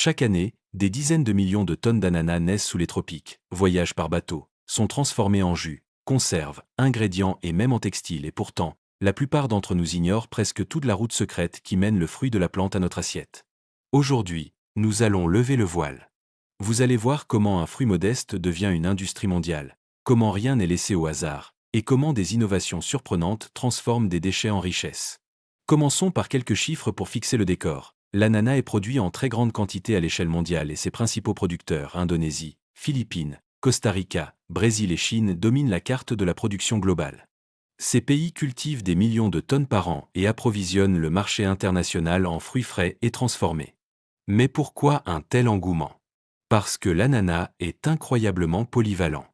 Chaque année, des dizaines de millions de tonnes d'ananas naissent sous les tropiques, voyagent par bateau, sont transformés en jus, conserves, ingrédients et même en textiles et pourtant, la plupart d'entre nous ignorent presque toute la route secrète qui mène le fruit de la plante à notre assiette. Aujourd'hui, nous allons lever le voile. Vous allez voir comment un fruit modeste devient une industrie mondiale, comment rien n'est laissé au hasard, et comment des innovations surprenantes transforment des déchets en richesse. Commençons par quelques chiffres pour fixer le décor. L'ananas est produit en très grande quantité à l'échelle mondiale et ses principaux producteurs, Indonésie, Philippines, Costa Rica, Brésil et Chine, dominent la carte de la production globale. Ces pays cultivent des millions de tonnes par an et approvisionnent le marché international en fruits frais et transformés. Mais pourquoi un tel engouement? Parce que l'ananas est incroyablement polyvalent.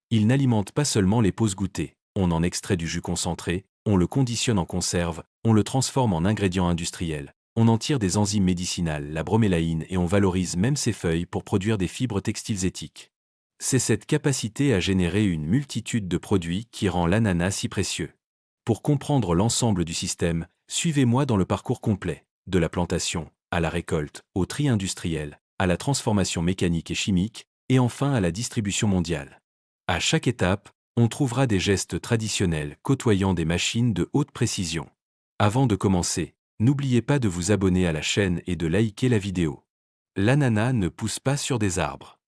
Il n'alimente pas seulement les pauses goûters, on en extrait du jus concentré, on le conditionne en conserve, on le transforme en ingrédient industriel, on en tire des enzymes médicinales, la bromélaïne et on valorise même ses feuilles pour produire des fibres textiles éthiques. C'est cette capacité à générer une multitude de produits qui rend l'ananas si précieux. Pour comprendre l'ensemble du système, suivez-moi dans le parcours complet, de la plantation, à la récolte, au tri industriel, à la transformation mécanique et chimique, et enfin à la distribution mondiale. À chaque étape, on trouvera des gestes traditionnels côtoyant des machines de haute précision. Avant de commencer, n'oubliez pas de vous abonner à la chaîne et de liker la vidéo. L'ananas ne pousse pas sur des arbres.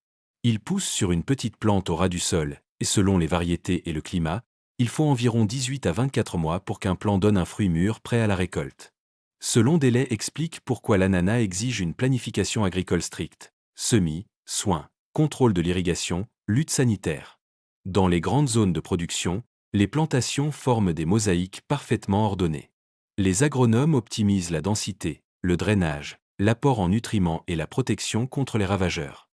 Il pousse sur une petite plante au ras du sol, et selon les variétés et le climat, il faut environ 18 à 24 mois pour qu'un plant donne un fruit mûr prêt à la récolte. Ce long délai explique pourquoi l'ananas exige une planification agricole stricte. Semis, soins, contrôle de l'irrigation, lutte sanitaire. Dans les grandes zones de production, les plantations forment des mosaïques parfaitement ordonnées. Les agronomes optimisent la densité, le drainage, l'apport en nutriments et la protection contre les ravageurs.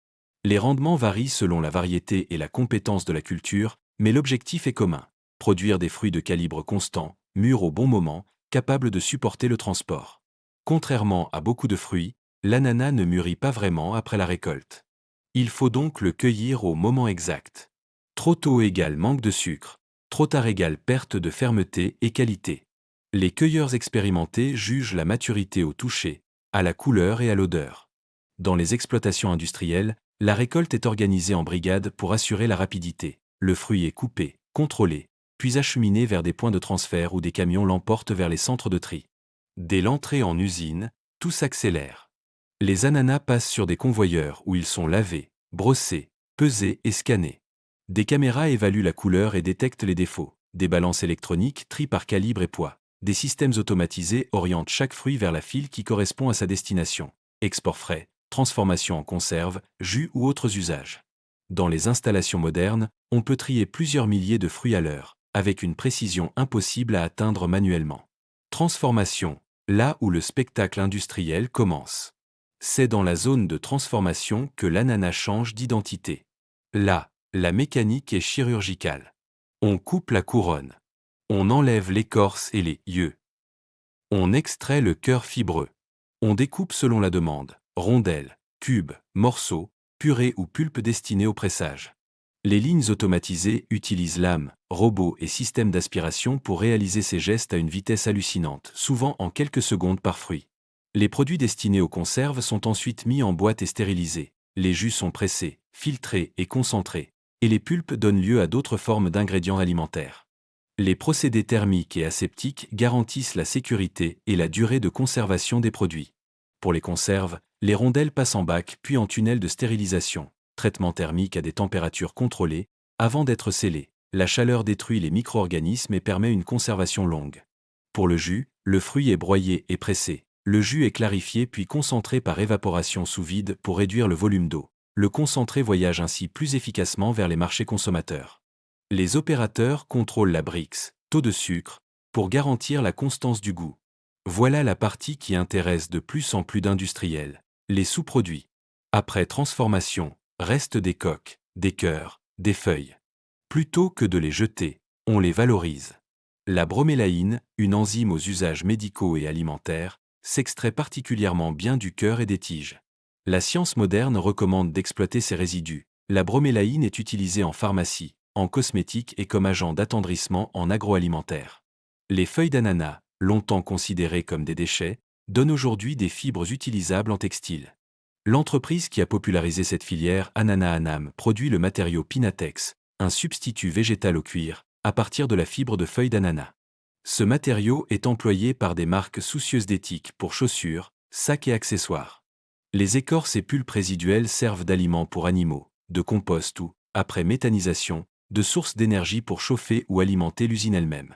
Les rendements varient selon la variété et la compétence de la culture, mais l'objectif est commun: produire des fruits de calibre constant, mûrs au bon moment, capables de supporter le transport. Contrairement à beaucoup de fruits, l'ananas ne mûrit pas vraiment après la récolte. Il faut donc le cueillir au moment exact. Trop tôt égale manque de sucre, trop tard égale perte de fermeté et qualité. Les cueilleurs expérimentés jugent la maturité au toucher, à la couleur et à l'odeur. Dans les exploitations industrielles, la récolte est organisée en brigades pour assurer la rapidité. Le fruit est coupé, contrôlé, puis acheminé vers des points de transfert où des camions l'emportent vers les centres de tri. Dès l'entrée en usine, tout s'accélère. Les ananas passent sur des convoyeurs où ils sont lavés, brossés, pesés et scannés. Des caméras évaluent la couleur et détectent les défauts. Des balances électroniques trient par calibre et poids. Des systèmes automatisés orientent chaque fruit vers la file qui correspond à sa destination. Export frais, transformation en conserve, jus ou autres usages. Dans les installations modernes, on peut trier plusieurs milliers de fruits à l'heure, avec une précision impossible à atteindre manuellement. Transformation, là où le spectacle industriel commence. C'est dans la zone de transformation que l'ananas change d'identité. Là, la mécanique est chirurgicale. On coupe la couronne. On enlève l'écorce et les yeux. On extrait le cœur fibreux. On découpe selon la demande, rondelles, cubes, morceaux, purées ou pulpes destinés au pressage. Les lignes automatisées utilisent lames, robots et systèmes d'aspiration pour réaliser ces gestes à une vitesse hallucinante, souvent en quelques secondes par fruit. Les produits destinés aux conserves sont ensuite mis en boîte et stérilisés. Les jus sont pressés, filtrés et concentrés, et les pulpes donnent lieu à d'autres formes d'ingrédients alimentaires. Les procédés thermiques et aseptiques garantissent la sécurité et la durée de conservation des produits. Pour les conserves, les rondelles passent en bac puis en tunnel de stérilisation, traitement thermique à des températures contrôlées, avant d'être scellées. La chaleur détruit les micro-organismes et permet une conservation longue. Pour le jus, le fruit est broyé et pressé. Le jus est clarifié puis concentré par évaporation sous vide pour réduire le volume d'eau. Le concentré voyage ainsi plus efficacement vers les marchés consommateurs. Les opérateurs contrôlent la Brix, taux de sucre, pour garantir la constance du goût. Voilà la partie qui intéresse de plus en plus d'industriels, les sous-produits. Après transformation, restent des coques, des cœurs, des feuilles. Plutôt que de les jeter, on les valorise. La bromélaïne, une enzyme aux usages médicaux et alimentaires, s'extrait particulièrement bien du cœur et des tiges. La science moderne recommande d'exploiter ces résidus. La bromélaïne est utilisée en pharmacie, en cosmétique et comme agent d'attendrissement en agroalimentaire. Les feuilles d'ananas, longtemps considérées comme des déchets, donnent aujourd'hui des fibres utilisables en textile. L'entreprise qui a popularisé cette filière, Anana Anam, produit le matériau Pinatex, un substitut végétal au cuir, à partir de la fibre de feuilles d'ananas. Ce matériau est employé par des marques soucieuses d'éthique pour chaussures, sacs et accessoires. Les écorces et pulpes résiduelles servent d'aliments pour animaux, de compost ou, après méthanisation, de source d'énergie pour chauffer ou alimenter l'usine elle-même.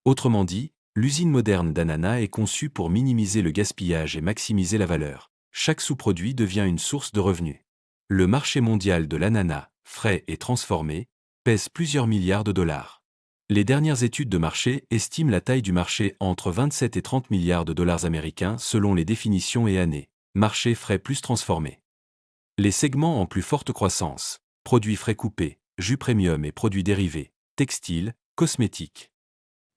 Autrement dit, l'usine moderne d'ananas est conçue pour minimiser le gaspillage et maximiser la valeur. Chaque sous-produit devient une source de revenus. Le marché mondial de l'ananas, frais et transformé, pèse plusieurs milliards de dollars. Les dernières études de marché estiment la taille du marché entre 27 et 30 milliards de dollars américains selon les définitions et années. Marché frais plus transformé. Les segments en plus forte croissance, produits frais coupés, jus premium et produits dérivés, textiles, cosmétiques.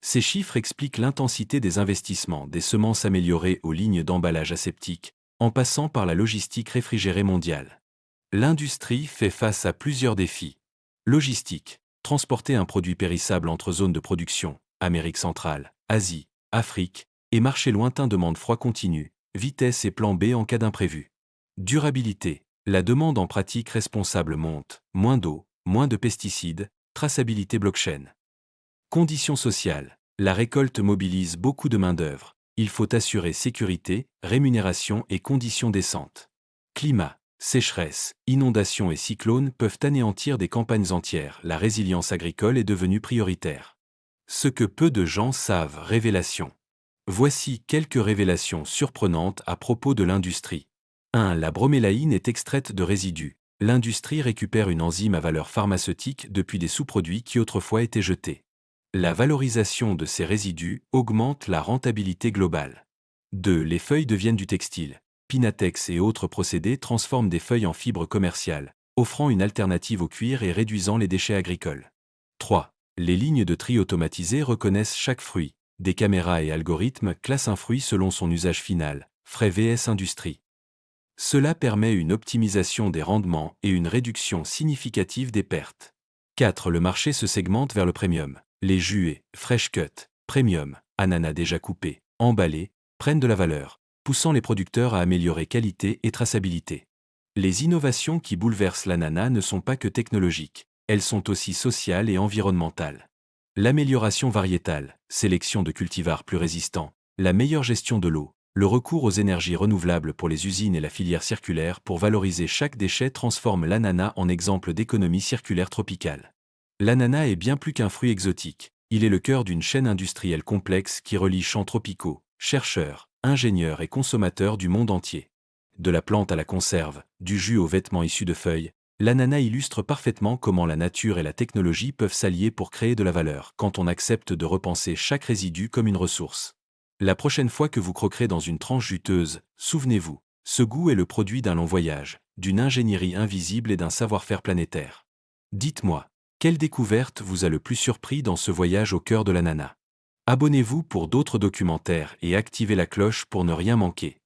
Ces chiffres expliquent l'intensité des investissements des semences améliorées aux lignes d'emballage aseptique, en passant par la logistique réfrigérée mondiale. L'industrie fait face à plusieurs défis. Logistique. Transporter un produit périssable entre zones de production, Amérique centrale, Asie, Afrique, et marchés lointains demande froid continu, vitesse et plan B en cas d'imprévu. Durabilité. La demande en pratique responsable monte, moins d'eau, moins de pesticides, traçabilité blockchain. Conditions sociales. La récolte mobilise beaucoup de main-d'œuvre. Il faut assurer sécurité, rémunération et conditions décentes. Climat. Sécheresse, inondations et cyclones peuvent anéantir des campagnes entières. La résilience agricole est devenue prioritaire. Ce que peu de gens savent. Révélation. Voici quelques révélations surprenantes à propos de l'industrie. 1. La bromélaïne est extraite de résidus. L'industrie récupère une enzyme à valeur pharmaceutique depuis des sous-produits qui autrefois étaient jetés. La valorisation de ces résidus augmente la rentabilité globale. 2. Les feuilles deviennent du textile. Pinatex et autres procédés transforment des feuilles en fibres commerciales, offrant une alternative au cuir et réduisant les déchets agricoles. 3. Les lignes de tri automatisées reconnaissent chaque fruit. Des caméras et algorithmes classent un fruit selon son usage final, frais vs industrie. Cela permet une optimisation des rendements et une réduction significative des pertes. 4. Le marché se segmente vers le premium. Les jus et fresh cut, premium, ananas déjà coupés, emballés, prennent de la valeur, poussant les producteurs à améliorer qualité et traçabilité. Les innovations qui bouleversent l'ananas ne sont pas que technologiques, elles sont aussi sociales et environnementales. L'amélioration variétale, sélection de cultivars plus résistants, la meilleure gestion de l'eau, le recours aux énergies renouvelables pour les usines et la filière circulaire pour valoriser chaque déchet transforment l'ananas en exemple d'économie circulaire tropicale. L'ananas est bien plus qu'un fruit exotique, il est le cœur d'une chaîne industrielle complexe qui relie champs tropicaux, chercheurs, ingénieurs et consommateurs du monde entier. De la plante à la conserve, du jus aux vêtements issus de feuilles, l'ananas illustre parfaitement comment la nature et la technologie peuvent s'allier pour créer de la valeur quand on accepte de repenser chaque résidu comme une ressource. La prochaine fois que vous croquerez dans une tranche juteuse, souvenez-vous, ce goût est le produit d'un long voyage, d'une ingénierie invisible et d'un savoir-faire planétaire. Dites-moi, quelle découverte vous a le plus surpris dans ce voyage au cœur de l'ananas? Abonnez-vous pour d'autres documentaires et activez la cloche pour ne rien manquer.